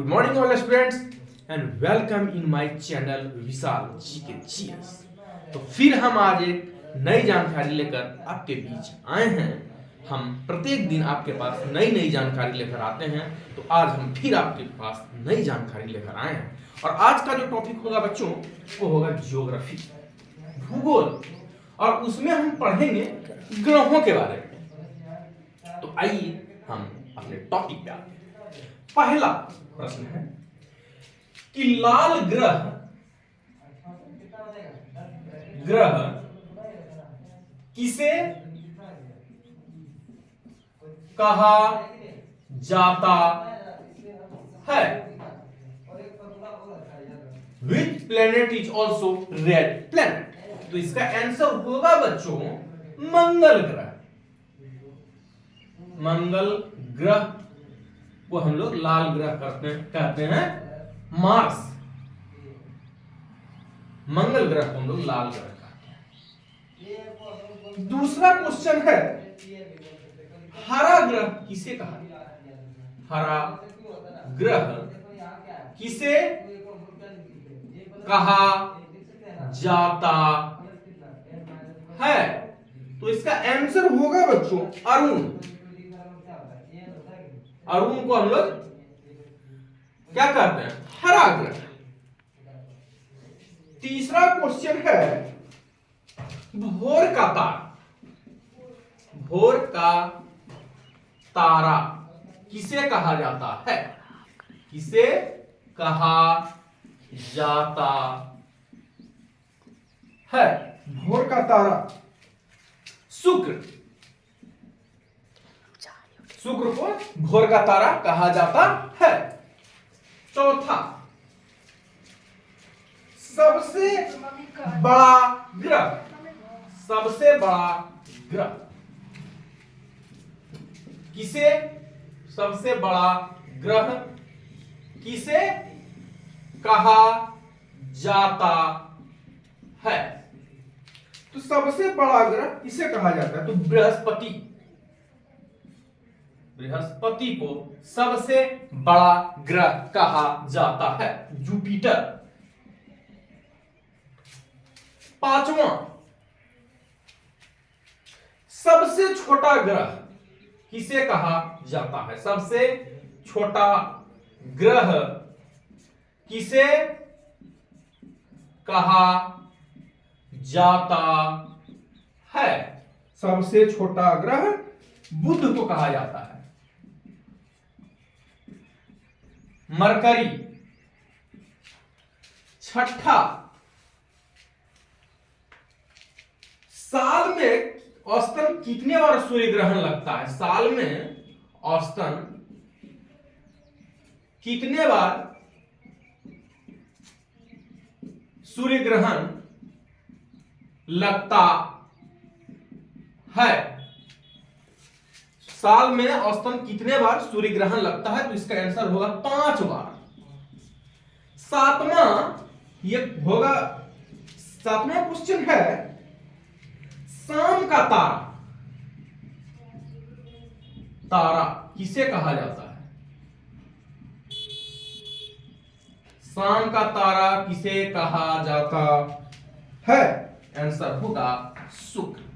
Good morning, all students, and welcome in my channel Vishal GK GS. तो फिर हम आज एक नई जानकारी लेकर आपके बीच आए हैं। हम प्रत्येक दिन आपके पास नई नई जानकारी लेकर आते हैं, तो आज हम फिर आपके पास नई जानकारी लेकर आए हैं। और आज का जो टॉपिक होगा बच्चों, वो होगा ज्योग्राफी, भूगोल, और उसमें हम पढ़ेंगे ग्रहों के बारे में। तो आइए हम अपने टॉपिक पे आते हैं। पहला प्रश्न है कि लाल ग्रह किसे कहा जाता है? Which planet is also red planet? तो इसका आंसर होगा बच्चों मंगल ग्रह। मंगल ग्रह को हम लोग लाल ग्रह कहते हैं मार्स। मंगल ग्रह को हम लोग लाल ग्रह कहते हैं। दूसरा क्वेश्चन है हरा ग्रह किसे कहा? हरा ग्रह किसे कहा जाता है? तो इसका आंसर होगा बच्चों अरुण। अरुण को हम लोग क्या कहते हैं? हरा ग्रह। तीसरा क्वेश्चन है भोर का तारा। भोर का तारा किसे कहा जाता है? किसे कहा जाता है? भोर का तारा शुक्र। शुक्र को भोर का तारा कहा जाता है। चौथा, सबसे बड़ा ग्रह। सबसे बड़ा ग्रह किसे? सबसे बड़ा ग्रह किसे कहा जाता है? तो सबसे बड़ा ग्रह किसे कहा जाता है? तो बृहस्पति। बृहस्पति को सबसे बड़ा ग्रह कहा जाता है। जुपिटर। पांचवा, सबसे छोटा ग्रह किसे कहा जाता है? सबसे छोटा ग्रह किसे कहा जाता है? सबसे छोटा ग्रह बुध को कहा जाता है। मरकरी। छठा, साल में औसतन कितने बार सूर्य ग्रहण लगता है? साल में औसतन कितने बार सूर्य ग्रहण लगता है? साल में औसतन कितने बार सूर्य ग्रहण लगता है? तो इसका आंसर होगा 5 बार। सातवां ये होगा, सातवां क्वेश्चन है शाम का तारा। तारा किसे कहा जाता है? शाम का तारा किसे कहा जाता है? आंसर होगा शुक्र।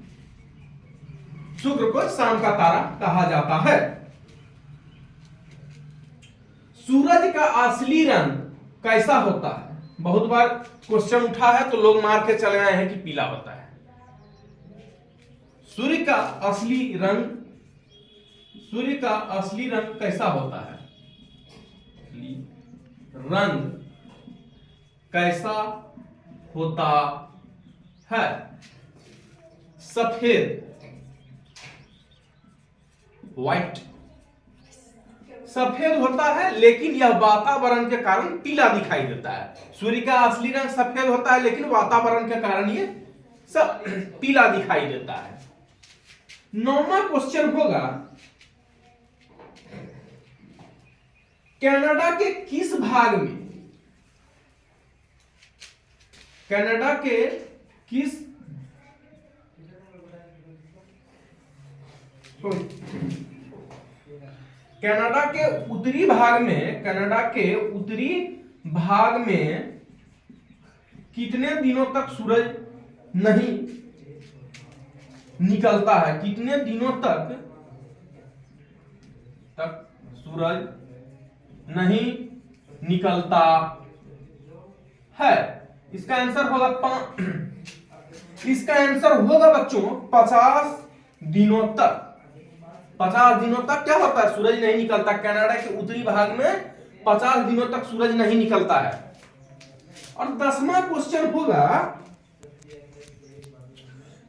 शुक्र को शाम का तारा कहा जाता है। सूरज का असली रंग कैसा होता है? बहुत बार क्वेश्चन उठा है तो लोग मार के चले आए हैं कि पीला होता है। सूर्य का असली रंग, सूर्य का असली रंग कैसा होता है? रंग कैसा होता है? सफेद, व्हाइट। सफेद होता है, लेकिन यह वातावरण के कारण पीला दिखाई देता है। सूर्य का असली रंग सफेद होता है, लेकिन वातावरण के कारण ये सब पीला दिखाई देता है। 9वां क्वेश्चन होगा कनाडा के किस भाग में, कनाडा के किस कनाडा के उत्तरी भाग में, कनाडा के उत्तरी भाग में कितने दिनों तक सूरज नहीं निकलता है? कितने दिनों तक सूरज नहीं निकलता है? इसका आंसर होगा इसका आंसर होगा बच्चों 50 दिनों तक। 50 दिनों तक क्या होता है? सूरज नहीं निकलता। कनाडा के उत्तरी भाग में 50 दिनों तक सूरज नहीं निकलता है। और 10वां क्वेश्चन होगा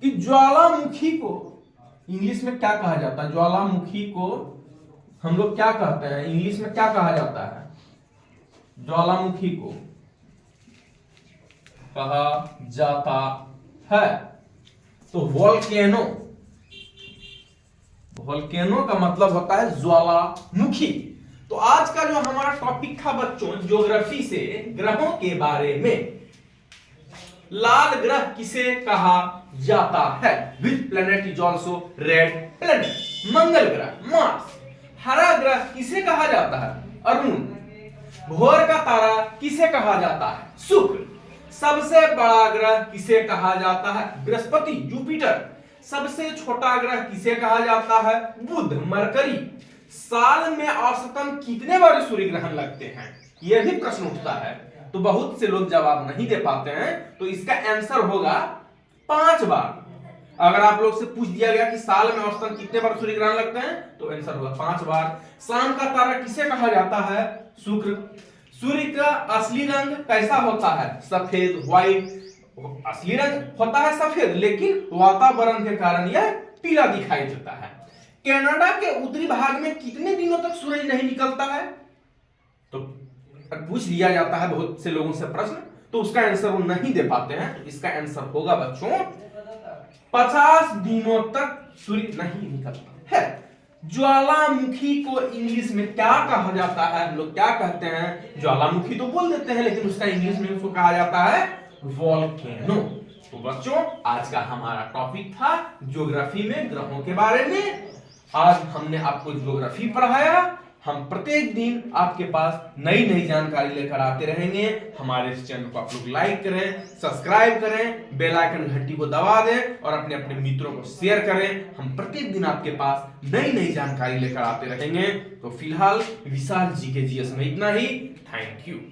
कि ज्वालामुखी को इंग्लिश में क्या कहा जाता है? ज्वालामुखी को हम लोग क्या कहते हैं? इंग्लिश में क्या कहा जाता है? ज्वालामुखी को कहा जाता है तो वोल्केनो। वोल्केनो का मतलब होता है ज्वालामुखी। तो आज का जो हमारा टॉपिक था बच्चों ज्योग्राफी से, ग्रहों के बारे में। लाल ग्रह किसे कहा जाता है? Which planet is also red planet? मंगल ग्रह, मार्स। हरा ग्रह किसे कहा जाता है? अरुण। भोर का तारा किसे कहा जाता है? शुक्र। सबसे बड़ा ग्रह किसे कहा जाता है? बृहस्पति, जुपिटर। सबसे छोटा ग्रह किसे कहा जाता है? बुध, मरकरी। साल में औसतन कितने बार सूर्य ग्रहण लगते हैं? यह भी प्रश्न उठता है, तो बहुत से लोग जवाब नहीं दे पाते हैं। तो इसका आंसर होगा 5 बार। अगर आप लोग से पूछ दिया गया कि साल में औसतन कितने बार सूर्य ग्रहण लगते हैं, तो आंसर होगा 5 बार। शाम का तारा किसे कहा जाता है? शुक्र। सूर्य का असली रंग कैसा होता है? सफेद, व्हाइट। असली रंग होता है सफेद, लेकिन वातावरण के कारण यह पीला दिखाई देता है। कनाडा के उत्तरी भाग में कितने दिनों तक सूरज नहीं निकलता है? तो पूछ लिया जाता है बहुत से लोगों से प्रश्न, तो उसका आंसर वो नहीं दे पाते हैं। तो इसका आंसर होगा बच्चों 50 दिनों तक सूर्य नहीं निकलता है। ज्वालामुखी को इंग्लिश में क्या कहा जाता है? हम लोग क्या कहते हैं? ज्वालामुखी तो बोल देते हैं, लेकिन उसका इंग्लिश में उसको कहा जाता है वोल्केनो। तो बच्चों आज का हमारा टॉपिक था ज्योग्राफी में ग्रहों के बारे में। आज हमने आपको ज्योग्राफी पढ़ाया। हम प्रत्येक दिन आपके पास नई नई जानकारी लेकर आते रहेंगे। हमारे इस चैनल को आप लोग लाइक करें, सब्सक्राइब करें, बेल आइकन घंटी को दबा दें और अपने अपने मित्रों को शेयर करें। हम प्रत्येक दिन आपके पास नई नई जानकारी लेकर आते रहेंगे। तो फिलहाल विशाल जी के जीएस में इतना ही। Thank you.